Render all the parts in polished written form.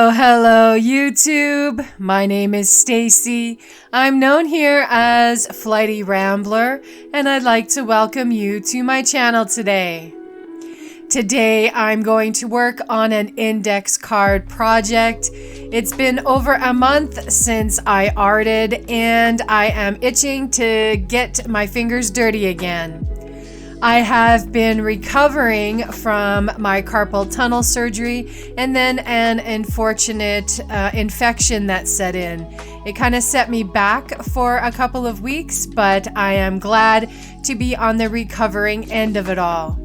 Hello YouTube. My name is Stacy. I'm known here as Flightyrambler, and I'd like to welcome you to my channel today. Today I'm going to work on an index card project. It's been over a month since I arted, and I am itching to get my fingers dirty again. I have been recovering from my carpal tunnel surgery and then an unfortunate infection that set in. It kind of set me back for a couple of weeks, but I am glad to be on the recovering end of it all.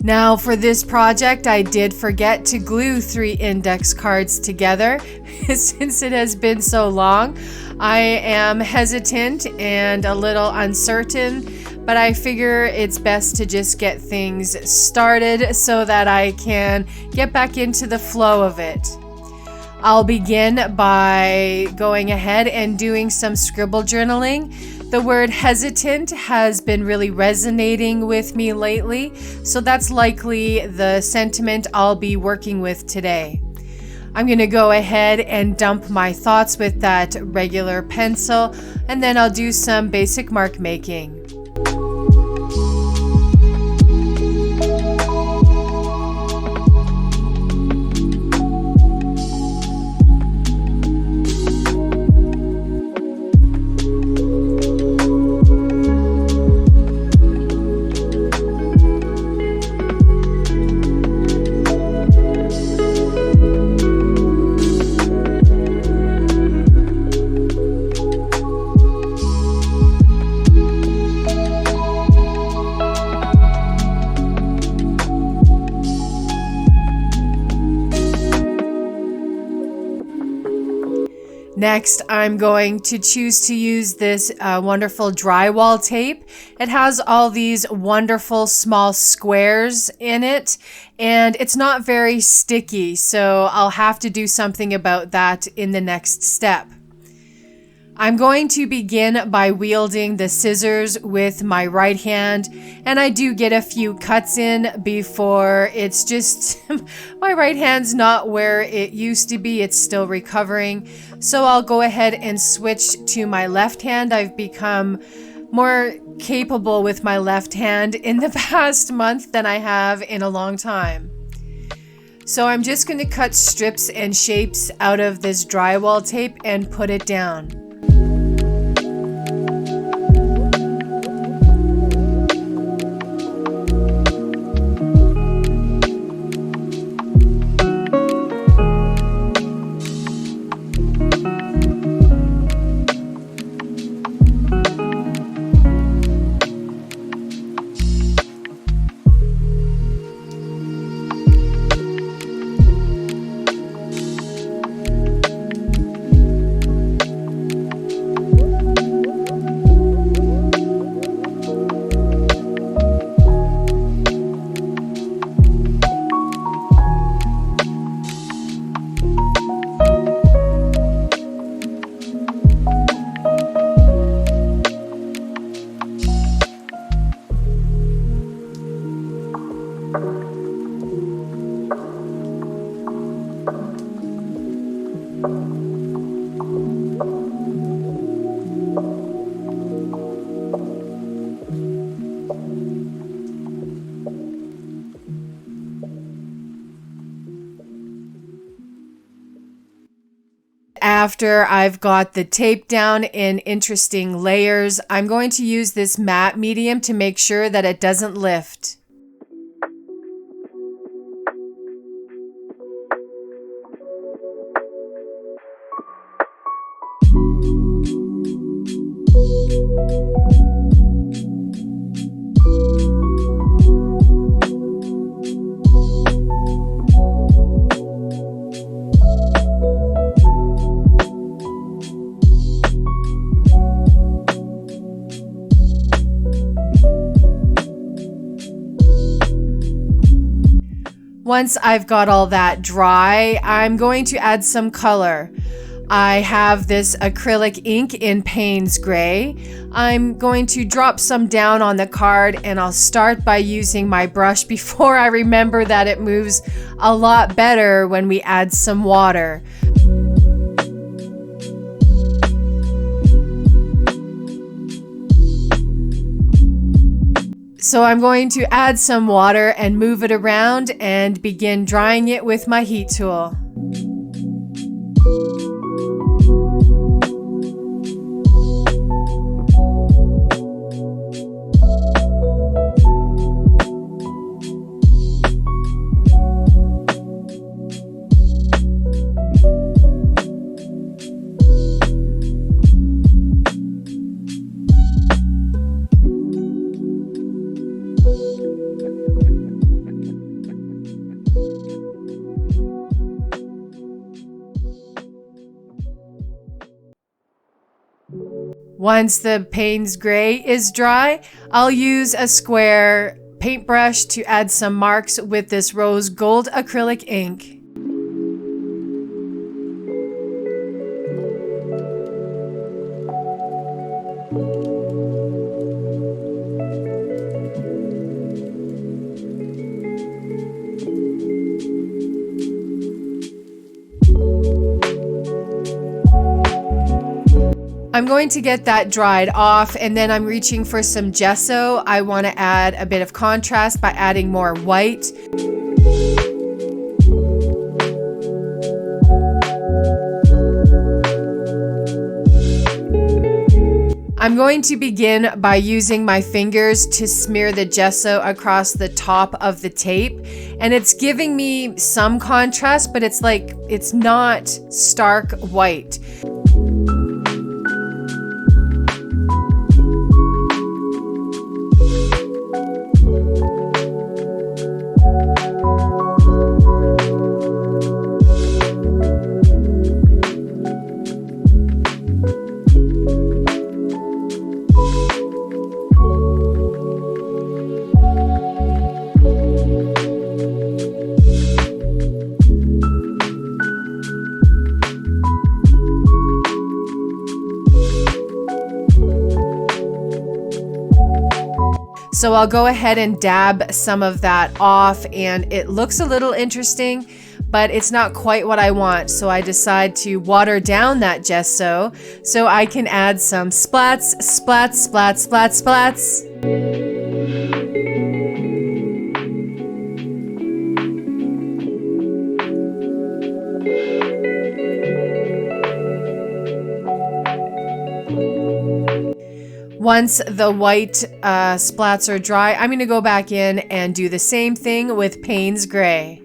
Now for this project, I did forget to glue 3 index cards together. Since it has been so long, I am hesitant and a little uncertain, but I figure it's best to just get things started so that I can get back into the flow of it. I'll begin by going ahead and doing some scribble journaling. The word hesitant has been really resonating with me lately, so that's likely the sentiment I'll be working with today. I'm going to go ahead and dump my thoughts with that regular pencil, and then I'll do some basic mark making. Next, I'm going to choose to use this wonderful drywall tape. It has all these wonderful small squares in it, and it's not very sticky, so I'll have to do something about that in the next step. I'm going to begin by wielding the scissors with my right hand, and I do get a few cuts in before it's just, my right hand's not where it used to be, it's still recovering. So I'll go ahead and switch to my left hand. I've become more capable with my left hand in the past month than I have in a long time. So I'm just going to cut strips and shapes out of this drywall tape and put it down. After I've got the tape down in interesting layers, I'm going to use this matte medium to make sure that it doesn't lift. Once I've got all that dry, I'm going to add some color. I have this acrylic ink in Payne's Gray. I'm going to drop some down on the card, and I'll start by using my brush before I remember that it moves a lot better when we add some water. So I'm going to add some water and move it around and begin drying it with my heat tool. Once the Payne's Gray is dry, I'll use a square paintbrush to add some marks with this rose gold acrylic ink. I'm going to get that dried off, and then I'm reaching for some gesso. I want to add a bit of contrast by adding more white. I'm going to begin by using my fingers to smear the gesso across the top of the tape, and it's giving me some contrast, but it's not stark white. So I'll go ahead and dab some of that off, and it looks a little interesting, but it's not quite what I want. So I decide to water down that gesso so I can add some splats, splats, splats, splats, splats. Once the white splats are dry, I'm going to go back in and do the same thing with Payne's Gray.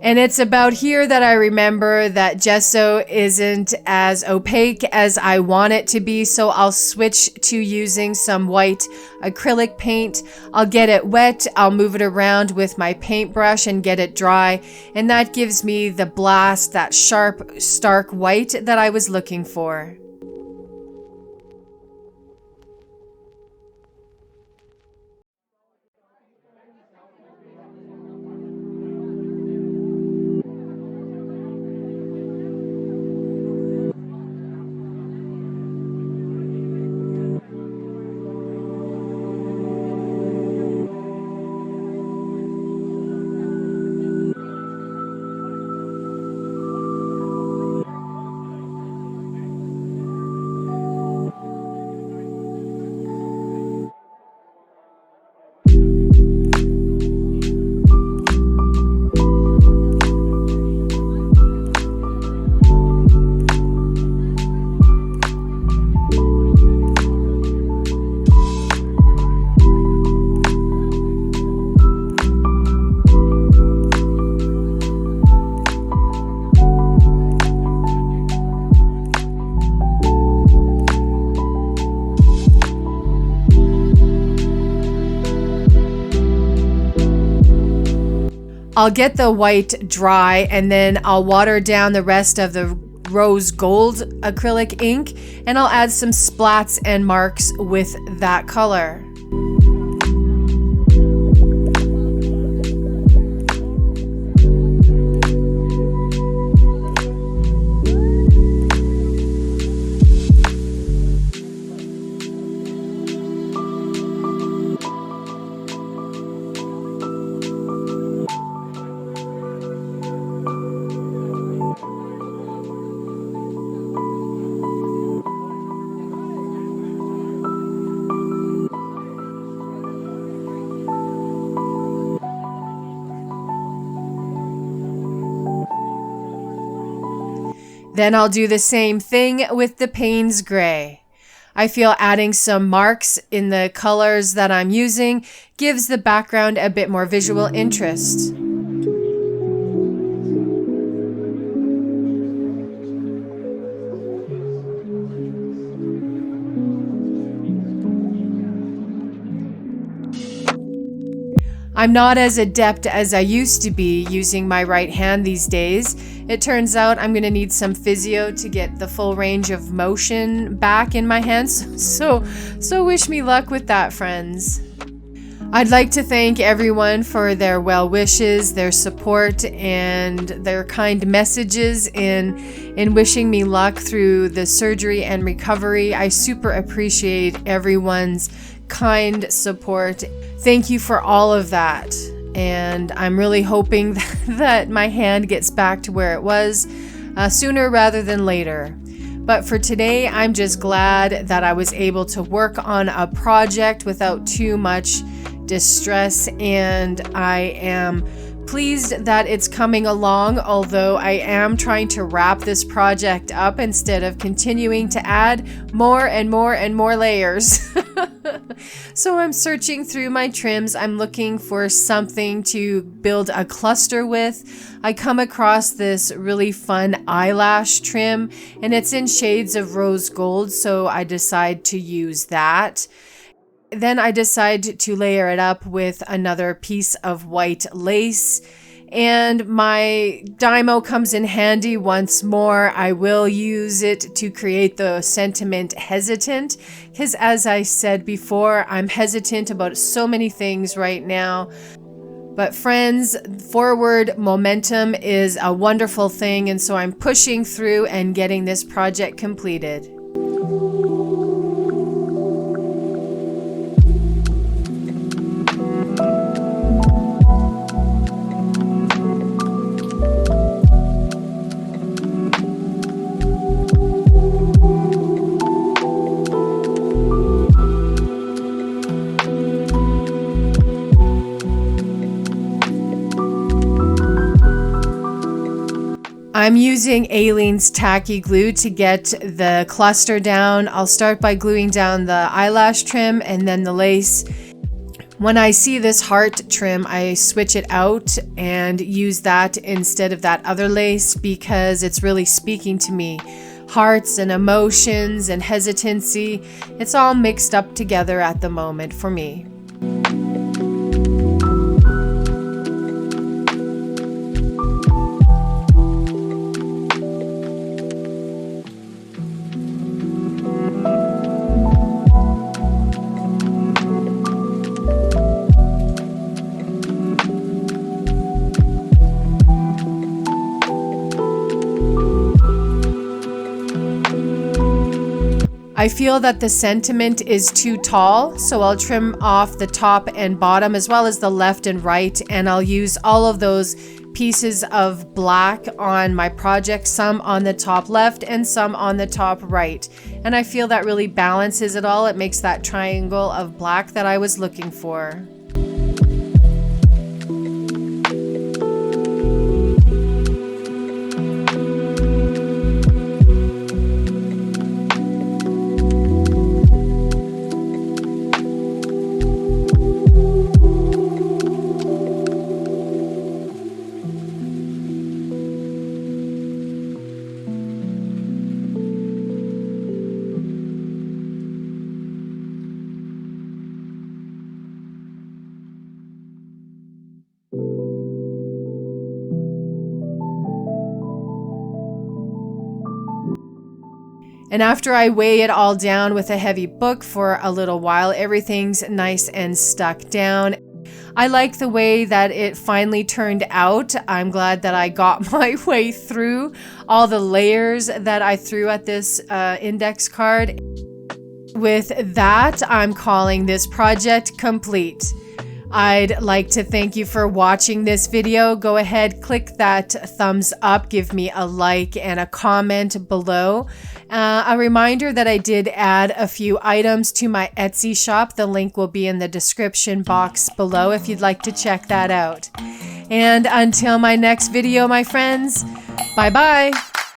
And it's about here that I remember that gesso isn't as opaque as I want it to be, so I'll switch to using some white acrylic paint. I'll get it wet, I'll move it around with my paintbrush and get it dry, and that gives me the blast, that sharp, stark white that I was looking for. I'll get the white dry and then I'll water down the rest of the rose gold acrylic ink, and I'll add some splats and marks with that color. Then I'll do the same thing with the Payne's Gray. I feel adding some marks in the colors that I'm using gives the background a bit more visual interest. I'm not as adept as I used to be using my right hand these days. It turns out I'm going to need some physio to get the full range of motion back in my hands. So wish me luck with that, friends. I'd like to thank everyone for their well wishes, their support, and their kind messages in wishing me luck through the surgery and recovery. I super appreciate everyone's kind support. Thank you for all of that. And I'm really hoping that my hand gets back to where it was sooner rather than later. But for today, I'm just glad that I was able to work on a project without too much distress, and I am pleased that it's coming along, although I am trying to wrap this project up instead of continuing to add more and more and more layers. So I'm searching through my trims. I'm looking for something to build a cluster with. I come across this really fun eyelash trim, and it's in shades of rose gold, so I decide to use that. Then I decide to layer it up with another piece of white lace, and my Dymo comes in handy once more. I will use it to create the sentiment hesitant, because as I said before, I'm hesitant about so many things right now. But friends, forward momentum is a wonderful thing, and so I'm pushing through and getting this project completed. I'm using Aleene's tacky glue to get the cluster down. I'll start by gluing down the eyelash trim and then the lace. When I see this heart trim, I switch it out and use that instead of that other lace because it's really speaking to me. Hearts and emotions and hesitancy, it's all mixed up together at the moment for me. I feel that the sentiment is too tall, so I'll trim off the top and bottom as well as the left and right, and I'll use all of those pieces of black on my project, some on the top left and some on the top right. And I feel that really balances it all. It makes that triangle of black that I was looking for. And after I weigh it all down with a heavy book for a little while, everything's nice and stuck down. I like the way that it finally turned out. I'm glad that I got my way through all the layers that I threw at this index card. With that, I'm calling this project complete. I'd like to thank you for watching this video. Go ahead, click that thumbs up, give me a like and a comment below. A reminder that I did add a few items to my Etsy shop. The link will be in the description box below if you'd like to check that out. And until my next video, my friends, bye-bye.